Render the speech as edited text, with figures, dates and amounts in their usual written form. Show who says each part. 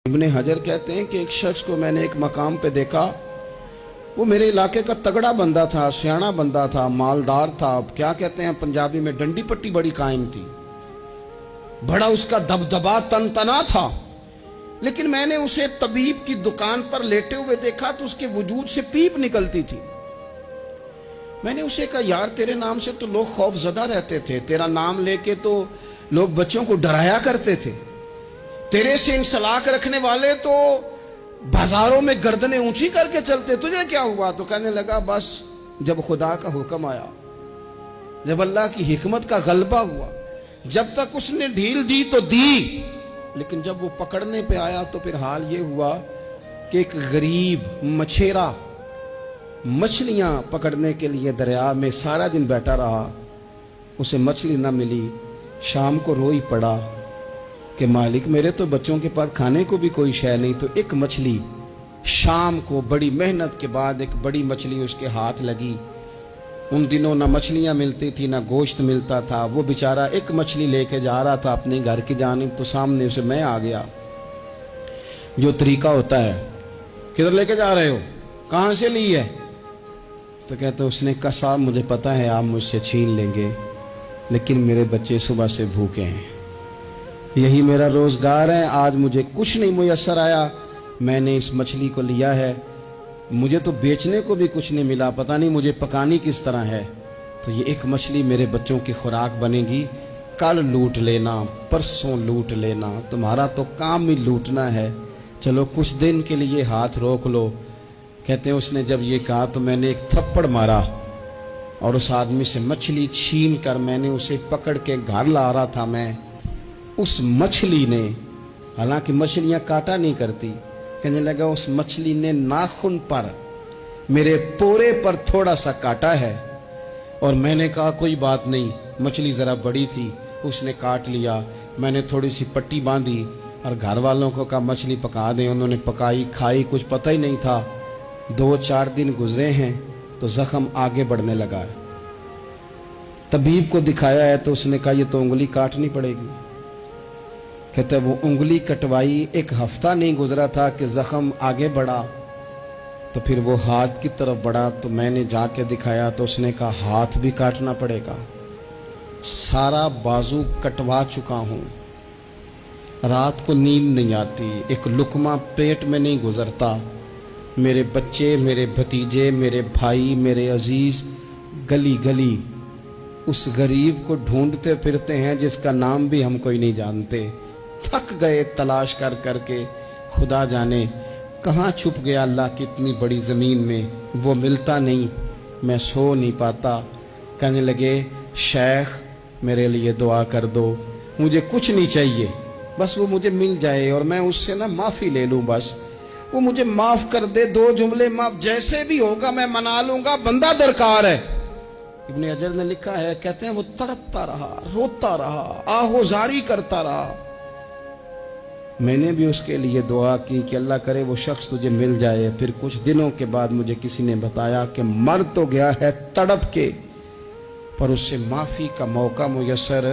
Speaker 1: ابن حجر کہتے ہیں کہ ایک شخص کو میں نے ایک مقام پہ دیکھا، وہ میرے علاقے کا تگڑا بندہ تھا، سیانا بندہ تھا، مالدار تھا، کیا کہتے ہیں پنجابی میں ڈنڈی پٹی بڑی قائم تھی، بڑا اس کا دبدبا تنتنا تھا، لیکن میں نے اسے طبیب کی دکان پر لیٹے ہوئے دیکھا تو اس کے وجود سے پیپ نکلتی تھی۔ میں نے اسے کہا یار تیرے نام سے تو لوگ خوف زدہ رہتے تھے، تیرا نام لے کے تو لوگ بچوں کو ڈرایا کرتے تھے، تیرے سے انسلاک رکھنے والے تو بازاروں میں گردنیں اونچی کر کے چلتے، تجھے کیا ہوا؟ تو کہنے لگا بس جب خدا کا حکم آیا، جب اللہ کی حکمت کا غلبہ ہوا، جب تک اس نے ڈھیل دی تو دی، لیکن جب وہ پکڑنے پہ آیا تو پھر حال یہ ہوا کہ ایک غریب مچھیرا مچھلیاں پکڑنے کے لیے دریا میں سارا دن بیٹھا رہا، اسے مچھلی نہ ملی، شام کو روئی پڑا کہ مالک میرے تو بچوں کے پاس کھانے کو بھی کوئی شے نہیں۔ تو ایک مچھلی شام کو بڑی محنت کے بعد ایک بڑی مچھلی اس کے ہاتھ لگی۔ ان دنوں نہ مچھلیاں ملتی تھی نہ گوشت ملتا تھا، وہ بیچارہ ایک مچھلی لے کے جا رہا تھا اپنے گھر کی جانب، تو سامنے اسے میں آ گیا۔ جو طریقہ ہوتا ہے، کدھر لے کے جا رہے ہو، کہاں سے لی ہے؟ تو کہتے اس نے کہا صاحب مجھے پتا ہے آپ مجھ سے چھین لیں گے، لیکن میرے بچے صبح سے بھوکے ہیں، یہی میرا روزگار ہے، آج مجھے کچھ نہیں میسر آیا، میں نے اس مچھلی کو لیا ہے، مجھے تو بیچنے کو بھی کچھ نہیں ملا، پتہ نہیں مجھے پکانی کس طرح ہے، تو یہ ایک مچھلی میرے بچوں کی خوراک بنے گی، کل لوٹ لینا، پرسوں لوٹ لینا، تمہارا تو کام ہی لوٹنا ہے، چلو کچھ دن کے لیے ہاتھ روک لو۔ کہتے ہیں اس نے جب یہ کہا تو میں نے ایک تھپڑ مارا اور اس آدمی سے مچھلی چھین کر میں نے اسے پکڑ کے گھر لا رہا تھا میں، اس مچھلی نے، حالانکہ مچھلیاں کاٹا نہیں کرتی، کہنے لگا اس مچھلی نے ناخن پر میرے پورے پر تھوڑا سا کاٹا ہے، اور میں نے کہا کوئی بات نہیں، مچھلی ذرا بڑی تھی، اس نے کاٹ لیا، میں نے تھوڑی سی پٹی باندھی اور گھر والوں کو کہا مچھلی پکا دیں، انہوں نے پکائی کھائی، کچھ پتہ ہی نہیں تھا، 2-4 دن گزرے ہیں تو زخم آگے بڑھنے لگا ہے۔ طبیب کو دکھایا ہے تو اس نے کہا یہ تو انگلی کاٹنی پڑے گی۔ کہتا ہے وہ انگلی کٹوائی، 1 ہفتہ نہیں گزرا تھا کہ زخم آگے بڑھا، تو پھر وہ ہاتھ کی طرف بڑھا، تو میں نے جا کے دکھایا تو اس نے کہا ہاتھ بھی کاٹنا پڑے گا، سارا بازو کٹوا چکا ہوں، رات کو نیند نہیں آتی، ایک لقمہ پیٹ میں نہیں گزرتا، میرے بچے، میرے بھتیجے، میرے بھائی، میرے عزیز گلی گلی اس غریب کو ڈھونڈتے پھرتے ہیں جس کا نام بھی ہم کوئی نہیں جانتے، تھک گئے تلاش کر کر کے، خدا جانے کہاں چھپ گیا اللہ کی اتنی بڑی زمین میں، وہ ملتا نہیں، میں سو نہیں پاتا۔ کہنے لگے شیخ میرے لیے دعا کر دو، مجھے کچھ نہیں چاہیے، بس وہ مجھے مل جائے اور میں اس سے نا معافی لے لوں، بس وہ مجھے معاف کر دے، 2 جملے معاف، جیسے بھی ہوگا میں منا لوں گا، بندہ درکار ہے۔ ابن حجر نے لکھا ہے، کہتے ہیں وہ تڑپتا رہا، روتا رہا، آہوزاری کرتا رہا، میں نے بھی اس کے لیے دعا کی کہ اللہ کرے وہ شخص تجھے مل جائے۔ پھر کچھ دنوں کے بعد مجھے کسی نے بتایا کہ مر تو گیا ہے تڑپ کے، پر اس سے معافی کا موقع میسر